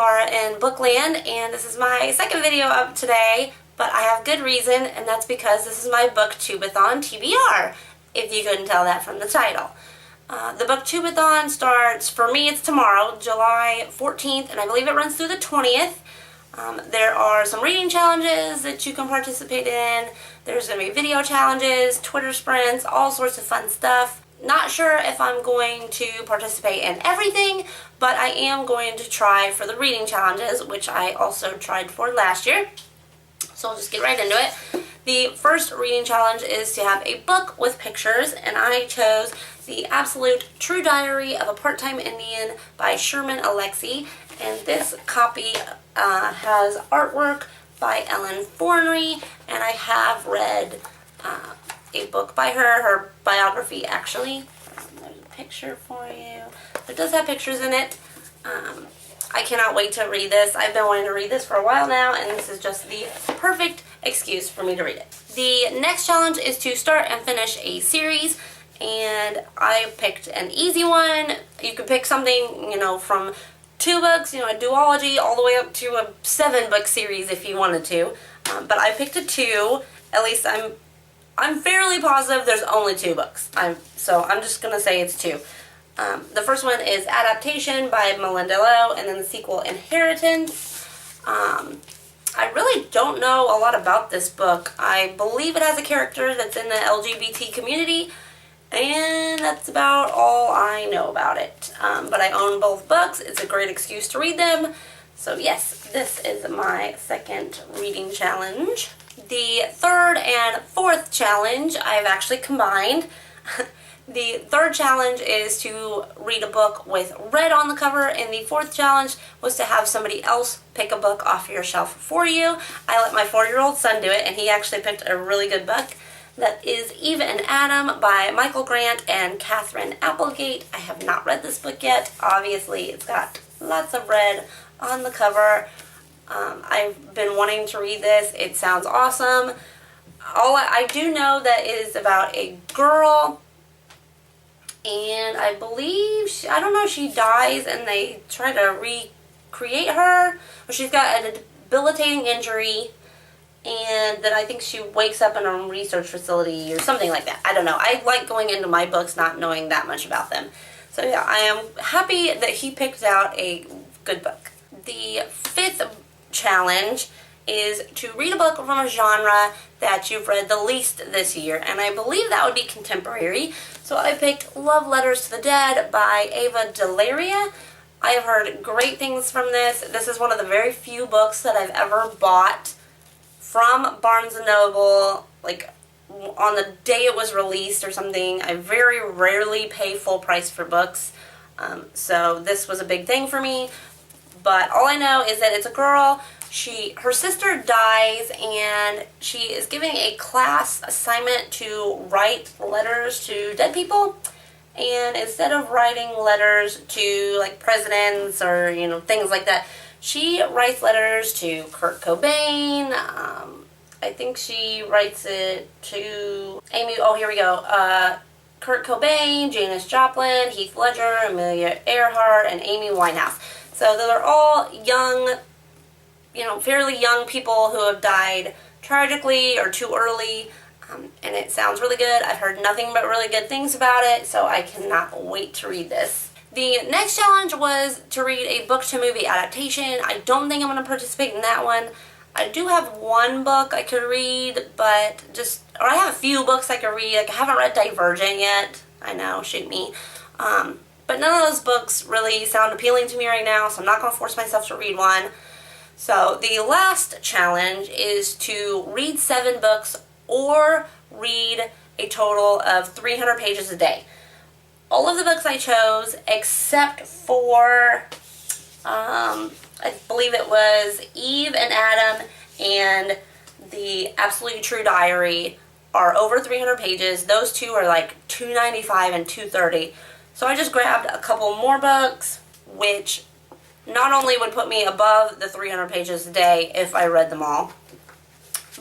Laura in Bookland, and this is my second video up today, but I have good reason, and that's because this is my BookTube-A-Thon TBR, if you couldn't tell that from the title. The BookTube-A-Thon starts, for me it's tomorrow, July 14th, and I believe it runs through the 20th. There are some reading challenges that you can participate in. There's going to be video challenges, Twitter sprints, all sorts of fun stuff. Not sure if I'm going to participate in everything, but I am going to try for the reading challenges, which I also tried for last year. So I'll just get right into it. The first reading challenge is to have a book with pictures, and I chose The Absolute True Diary of a Part-Time Indian by Sherman Alexie, and this copy has artwork by Ellen Fornery, and I have read a book by her biography actually. There's a picture for you. It does have pictures in it. I cannot wait to read this. I've been wanting to read this for a while now, and this is just the perfect excuse for me to read it. The next challenge is to start and finish a series, and I picked an easy one. You could pick something, from 2 books, a duology, all the way up to a 7-book series if you wanted to. But I picked a 2. At least I'm fairly positive there's only 2 books. So I'm just going to say it's 2. The first one is Adaptation by Melinda Lowe, and then the sequel, Inheritance. I really don't know a lot about this book. I believe it has a character that's in the LGBT community, and that's about all I know about it. But I own both books. It's a great excuse to read them. So yes, this is my second reading challenge. The third and fourth challenge I've actually combined. The third challenge is to read a book with red on the cover, and the fourth challenge was to have somebody else pick a book off your shelf for you. I let my 4-year-old son do it, and he actually picked a really good book. That is Eve and Adam by Michael Grant and Catherine Applegate. I have not read this book yet. Obviously, it's got lots of red on the cover. I've been wanting to read this. It sounds awesome. I do know that it is about a girl, and I believe, I don't know, she dies and they try to recreate her, or she's got a debilitating injury, and then I think she wakes up in a research facility or something like that. I don't know. I like going into my books not knowing that much about them. So yeah, I am happy that he picked out a good book. The fifth challenge is to read a book from a genre that you've read the least this year, and I believe that would be contemporary. So I picked Love Letters to the Dead by Ava DeLaria. I have heard great things from this. This is one of the very few books that I've ever bought from Barnes & Noble, like on the day it was released or something. I very rarely pay full price for books, so this was a big thing for me. But all I know is that it's a girl. Her sister dies, and she is giving a class assignment to write letters to dead people. And instead of writing letters to like presidents or things like that, she writes letters to Kurt Cobain. I think she writes it to Amy. Oh, here we go. Kurt Cobain, Janis Joplin, Heath Ledger, Amelia Earhart, and Amy Winehouse. So they're all young, fairly young people who have died tragically or too early, and it sounds really good. I've heard nothing but really good things about it, so I cannot wait to read this. The next challenge was to read a book-to-movie adaptation. I don't think I'm going to participate in that one. I do have one book I could read, but I have a few books I could read. Like, I haven't read Divergent yet. I know, shoot me. But none of those books really sound appealing to me right now, so I'm not going to force myself to read one. So the last challenge is to read 7 books or read a total of 300 pages a day. All of the books I chose, except for, I believe it was Eve and Adam and The Absolute True Diary, are over 300 pages. Those 2 are like $2.95 and $2.30. So I just grabbed a couple more books, which not only would put me above the 300 pages a day if I read them all,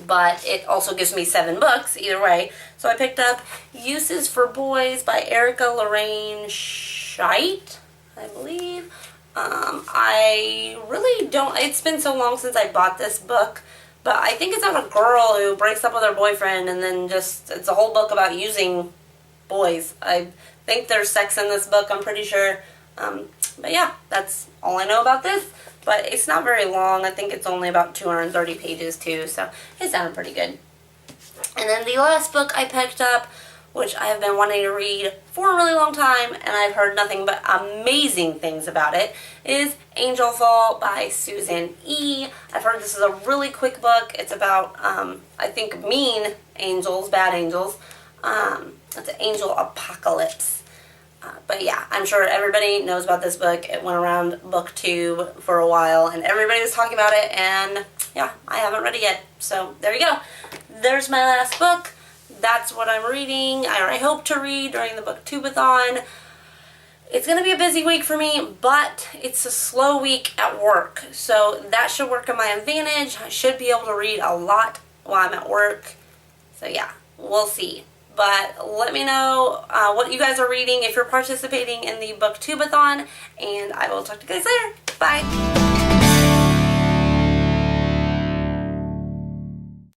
but it also gives me 7 books either way. So I picked up Uses for Boys by Erica Lorraine Scheidt, I believe. I really don't, it's been so long since I bought this book, but I think it's about a girl who breaks up with her boyfriend and then just, it's a whole book about using boys. I think there's sex in this book, I'm pretty sure. But yeah, that's all I know about this. But it's not very long. I think it's only about 230 pages too, so it sounded pretty good. And then the last book I picked up, which I have been wanting to read for a really long time, and I've heard nothing but amazing things about it, is Angel Fall by Susan E. I've heard this is a really quick book. It's about, I think, mean angels, bad angels. It's an angel apocalypse. But yeah, I'm sure everybody knows about this book. It went around BookTube for a while, and everybody was talking about it, and yeah, I haven't read it yet. So there you go. There's my last book. That's what I'm reading, or I hope to read during the BookTube-A-Thon. It's going to be a busy week for me, but it's a slow week at work, so that should work in my advantage. I should be able to read a lot while I'm at work. So yeah, we'll see. But let me know what you guys are reading if you're participating in the BookTube-A-Thon, and I will talk to you guys later. Bye!